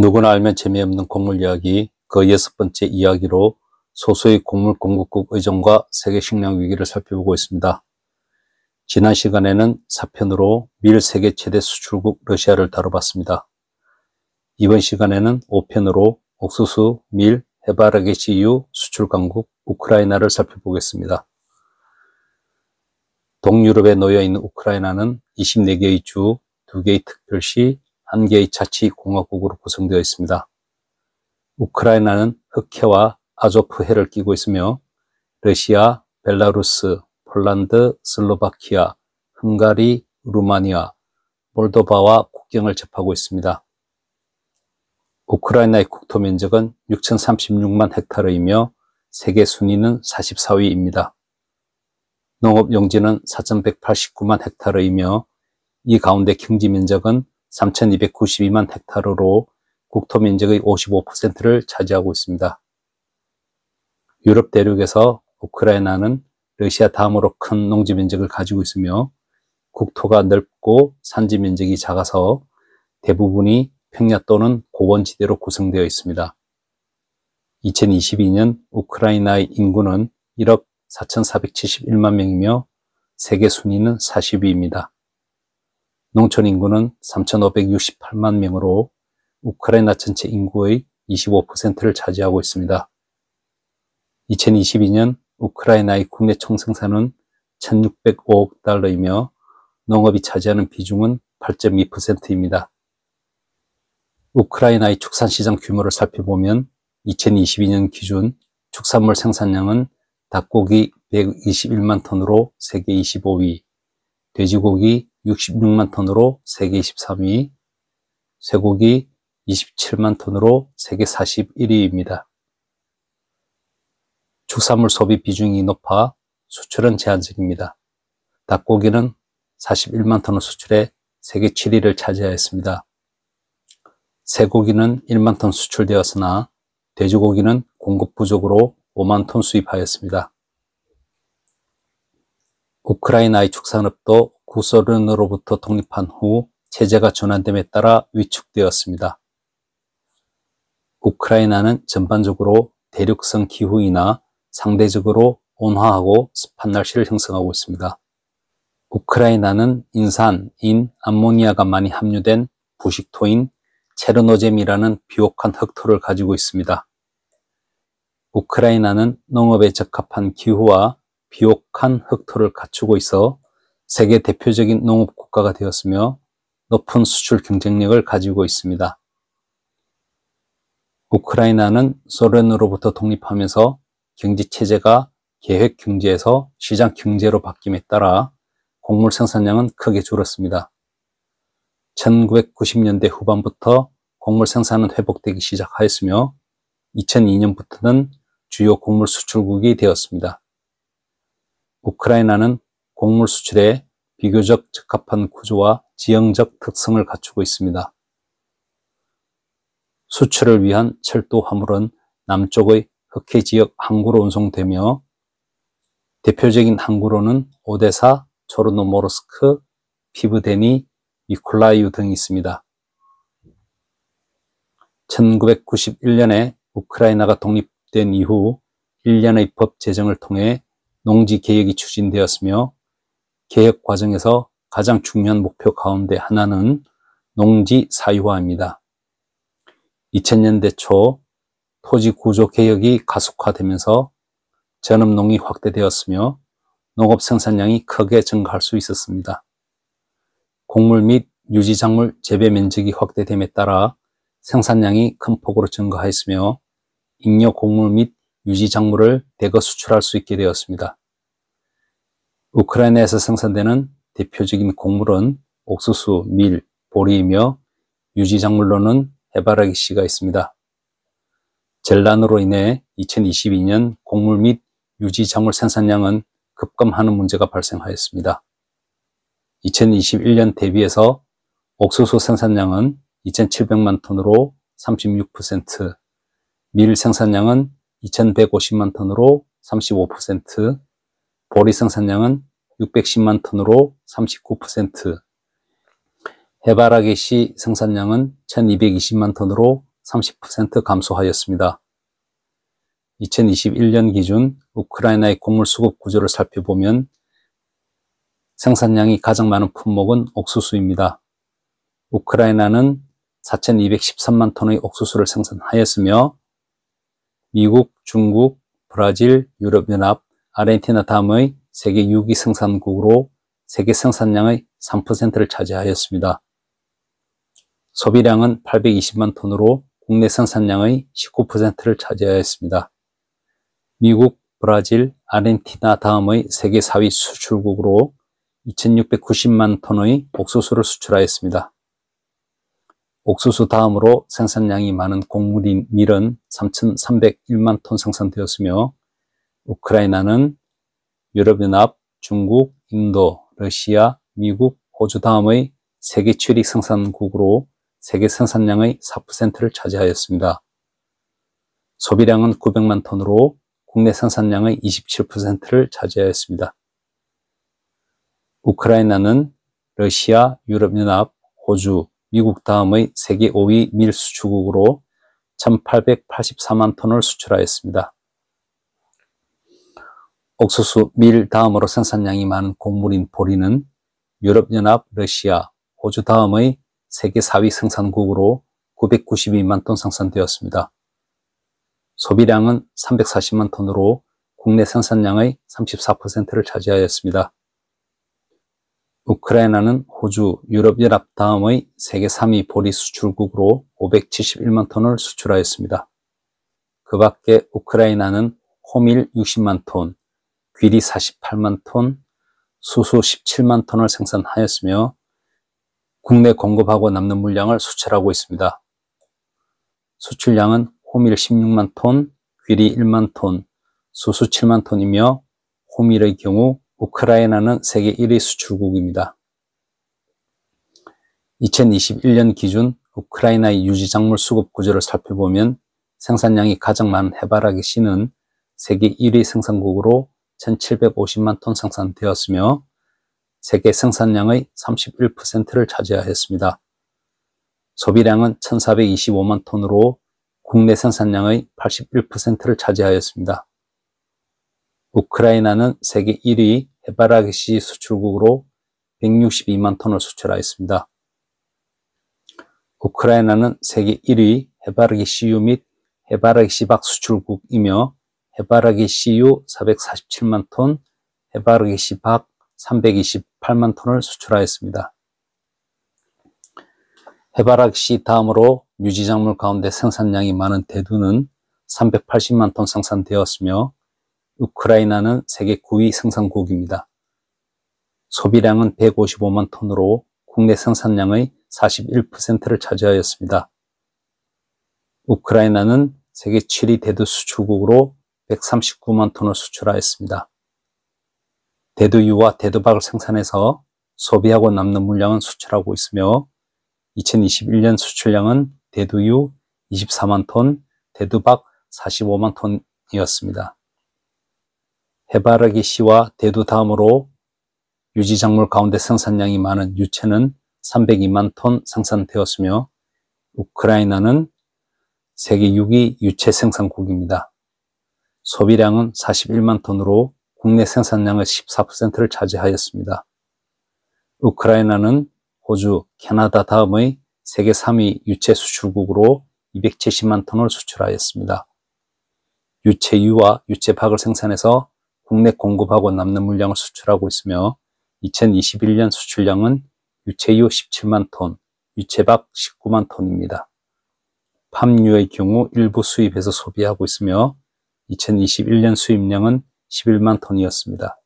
누구나 알면 재미없는 곡물 이야기, 그 6번째 이야기로 소수의 곡물 공급국 의존과 세계 식량 위기를 살펴보고 있습니다. 지난 시간에는 4편으로 밀 세계 최대 수출국 러시아를 다뤄봤습니다. 이번 시간에는 5편으로 옥수수, 밀, 해바라기씨유 수출 강국 우크라이나를 살펴보겠습니다. 동유럽에 놓여있는 우크라이나는 24개의 주, 2개의 특별시, 1개의 자치공화국으로 구성되어 있습니다. 우크라이나는 흑해와 아조프해를 끼고 있으며 러시아, 벨라루스, 폴란드, 슬로바키아, 헝가리, 루마니아, 몰도바와 국경을 접하고 있습니다. 우크라이나의 국토 면적은 6,036만 헥타르이며 세계 순위는 44위입니다. 농업 용지는 4,189만 헥타르이며 이 가운데 경지 면적은 3,292만 헥타르로 국토 면적의 55%를 차지하고 있습니다. 유럽 대륙에서 우크라이나는 러시아 다음으로 큰 농지 면적을 가지고 있으며 국토가 넓고 산지 면적이 작아서 대부분이 평야 또는 고원지대로 구성되어 있습니다. 2022년 우크라이나의 인구는 1억 4,471만 명이며 세계 순위는 40위입니다. 농촌 인구는 3,568만 명으로 우크라이나 전체 인구의 25%를 차지하고 있습니다. 2022년 우크라이나의 국내 총생산은 1,605억 달러이며 농업이 차지하는 비중은 8.2%입니다. 우크라이나의 축산시장 규모를 살펴보면 2022년 기준 축산물 생산량은 닭고기 121만 톤으로 세계 25위, 돼지고기 66만 톤으로 세계 23위, 쇠고기 27만 톤으로 세계 41위입니다. 축산물 소비 비중이 높아 수출은 제한적입니다. 닭고기는 41만 톤을 수출해 세계 7위를 차지하였습니다. 쇠고기는 1만 톤 수출되었으나 돼지고기는 공급 부족으로 5만 톤 수입하였습니다. 우크라이나의 축산업도 구소련으로부터 독립한 후 체제가 전환됨에 따라 위축되었습니다. 우크라이나는 전반적으로 대륙성 기후이나 상대적으로 온화하고 습한 날씨를 형성하고 있습니다. 우크라이나는 인산, 암모니아가 많이 함유된 부식토인 체르노젬이라는 비옥한 흑토를 가지고 있습니다. 우크라이나는 농업에 적합한 기후와 비옥한 흑토를 갖추고 있어 세계 대표적인 농업 국가가 되었으며 높은 수출 경쟁력을 가지고 있습니다. 우크라이나는 소련으로부터 독립하면서 경제체제가 계획경제에서 시장경제로 바뀜에 따라 곡물 생산량은 크게 줄었습니다. 1990년대 후반부터 곡물 생산은 회복되기 시작하였으며 2002년부터는 주요 곡물 수출국이 되었습니다. 우크라이나는 곡물 수출에 비교적 적합한 구조와 지형적 특성을 갖추고 있습니다. 수출을 위한 철도 화물은 남쪽의 흑해 지역 항구로 운송되며 대표적인 항구로는 오데사, 초르노모르스크, 피브데니, 미콜라이우 등이 있습니다. 1991년에 우크라이나가 독립된 이후 1년의 법 제정을 통해 농지 개혁이 추진되었으며 개혁 과정에서 가장 중요한 목표 가운데 하나는 농지 사유화입니다. 2000년대 초 토지 구조 개혁이 가속화되면서 전업농이 확대되었으며 농업 생산량이 크게 증가할 수 있었습니다. 곡물 및 유지작물 재배 면적이 확대됨에 따라 생산량이 큰 폭으로 증가하였으며 잉여 곡물 및 유지작물을 대거 수출할 수 있게 되었습니다. 우크라이나에서 생산되는 대표적인 곡물은 옥수수, 밀, 보리이며 유지작물로는 해바라기씨가 있습니다. 전란으로 인해 2022년 곡물 및 유지작물 생산량은 급감하는 문제가 발생하였습니다. 2021년 대비해서 옥수수 생산량은 2,700만 톤으로 36%, 밀 생산량은 2,150만 톤으로 35%, 보리 생산량은 610만 톤으로 39%, 해바라기씨 생산량은 1,220만 톤으로 30% 감소하였습니다. 2021년 기준 우크라이나의 곡물 수급 구조를 살펴보면 생산량이 가장 많은 품목은 옥수수입니다. 우크라이나는 4,213만 톤의 옥수수를 생산하였으며 미국, 중국, 브라질, 유럽연합, 아르헨티나 다음의 세계 6위 생산국으로 세계 생산량의 3%를 차지하였습니다. 소비량은 820만 톤으로 국내 생산량의 19%를 차지하였습니다. 미국, 브라질, 아르헨티나 다음의 세계 4위 수출국으로 2,690만 톤의 옥수수를 수출하였습니다. 옥수수 다음으로 생산량이 많은 곡물인 밀은 3,301만 톤 생산되었으며 우크라이나는 유럽연합, 중국, 인도, 러시아, 미국, 호주 다음의 세계 7위 생산국으로 세계 생산량의 4%를 차지하였습니다. 소비량은 900만 톤으로 국내 생산량의 27%를 차지하였습니다. 우크라이나는 러시아, 유럽연합, 호주, 미국 다음의 세계 5위 밀 수출국으로 1,884만 톤을 수출하였습니다. 옥수수, 밀 다음으로 생산량이 많은 곡물인 보리는 유럽연합, 러시아, 호주 다음의 세계 4위 생산국으로 992만 톤 생산되었습니다. 소비량은 340만 톤으로 국내 생산량의 34%를 차지하였습니다. 우크라이나는 호주, 유럽연합 다음의 세계 3위 보리 수출국으로 571만 톤을 수출하였습니다. 그 밖에 우크라이나는 호밀 60만 톤, 귀리 48만 톤, 수수 17만 톤을 생산하였으며 국내 공급하고 남는 물량을 수출하고 있습니다. 수출량은 호밀 16만 톤, 귀리 1만 톤, 수수 7만 톤이며 호밀의 경우 우크라이나는 세계 1위 수출국입니다. 2021년 기준 우크라이나의 유지작물 수급 구조를 살펴보면 생산량이 가장 많은 해바라기 씨는 세계 1위 생산국으로 1,750만 톤 생산되었으며 세계 생산량의 31%를 차지하였습니다. 소비량은 1,425만 톤으로 국내 생산량의 81%를 차지하였습니다. 우크라이나는 세계 1위 해바라기 씨 수출국으로 162만 ton을 수출하였습니다. 우크라이나는 세계 1위 해바라기 씨유 및 해바라기 씨박 수출국이며 해바라기 씨유 447만 톤, 해바라기 씨박 328만 ton을 수출하였습니다. 해바라기 씨 다음으로 유지작물 가운데 생산량이 많은 대두는 380만 톤 생산되었으며 우크라이나는 세계 9위 생산국입니다. 소비량은 155만 톤으로 국내 생산량의 41%를 차지하였습니다. 우크라이나는 세계 7위 대두 수출국으로 139만 톤을 수출하였습니다. 대두유와 대두박을 생산해서 소비하고 남는 물량은 수출하고 있으며 2021년 수출량은 대두유 24만 톤, 대두박 45만 톤이었습니다. 해바라기 씨와 대두 다음으로 유지작물 가운데 생산량이 많은 유채는 302만 톤 생산되었으며 우크라이나는 세계 6위 유채 생산국입니다. 소비량은 41만 톤으로 국내 생산량의 14%를 차지하였습니다. 우크라이나는 호주, 캐나다 다음의 세계 3위 유채 수출국으로 270만 톤을 수출하였습니다. 유채유와 유채박을 생산해서 국내 공급하고 남는 물량을 수출하고 있으며 2021년 수출량은 유채유 17만 톤, 유채박 19만 톤입니다. 팜유의 경우 일부 수입해서 소비하고 있으며 2021년 수입량은 11만 톤이었습니다.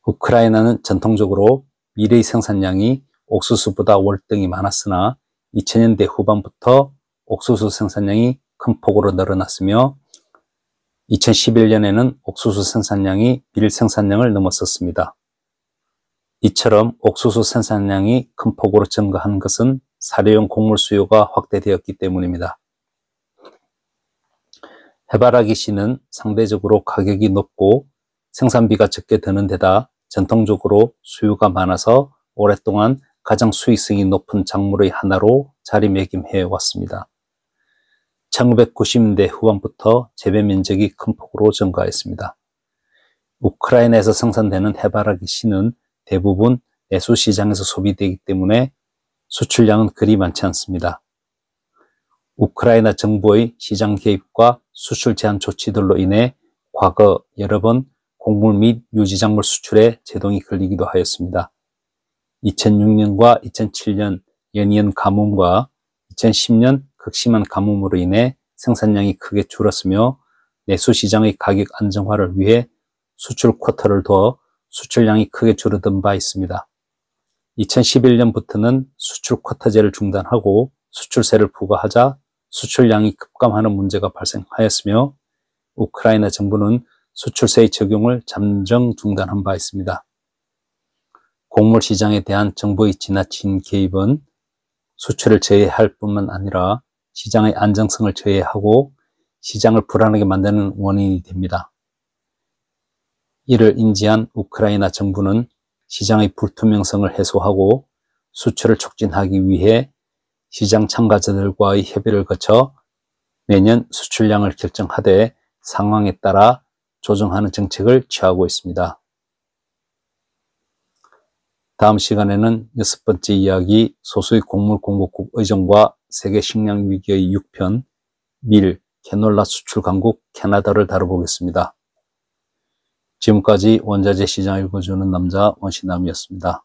우크라이나는 전통적으로 밀의 생산량이 옥수수보다 월등히 많았으나 2000년대 후반부터 옥수수 생산량이 큰 폭으로 늘어났으며 2011년에는 옥수수 생산량이 밀 생산량을 넘었었습니다. 이처럼 옥수수 생산량이 큰 폭으로 증가한 것은 사료용 곡물 수요가 확대되었기 때문입니다. 해바라기 씨는 상대적으로 가격이 높고 생산비가 적게 드는 데다 전통적으로 수요가 많아서 오랫동안 가장 수익성이 높은 작물의 하나로 자리매김해 왔습니다. 1990년대 후반부터 재배 면적이 큰 폭으로 증가했습니다. 우크라이나에서 생산되는 해바라기 씨는 대부분 내수 시장에서 소비되기 때문에 수출량은 그리 많지 않습니다. 우크라이나 정부의 시장 개입과 수출 제한 조치들로 인해 과거 여러 번 곡물 및 유지작물 수출에 제동이 걸리기도 하였습니다. 2006년과 2007년 연이은 가뭄과 2010년 극심한 가뭄으로 인해 생산량이 크게 줄었으며 내수 시장의 가격 안정화를 위해 수출 쿼터를 둬 수출량이 크게 줄어든 바 있습니다. 2011년부터는 수출 쿼터제를 중단하고 수출세를 부과하자 수출량이 급감하는 문제가 발생하였으며 우크라이나 정부는 수출세의 적용을 잠정 중단한 바 있습니다. 곡물 시장에 대한 정부의 지나친 개입은 수출을 저해할 뿐만 아니라 시장의 안정성을 저해하고 시장을 불안하게 만드는 원인이 됩니다. 이를 인지한 우크라이나 정부는 시장의 불투명성을 해소하고 수출을 촉진하기 위해 시장 참가자들과의 협의를 거쳐 매년 수출량을 결정하되 상황에 따라 조정하는 정책을 취하고 있습니다. 다음 시간에는 6번째 이야기 소수의 곡물 공급국 의존과 세계 식량 위기의 6편 밀, 캐놀라 수출 강국 캐나다를 다뤄보겠습니다. 지금까지 원자재 시장 읽어주는 남자 원시남이었습니다.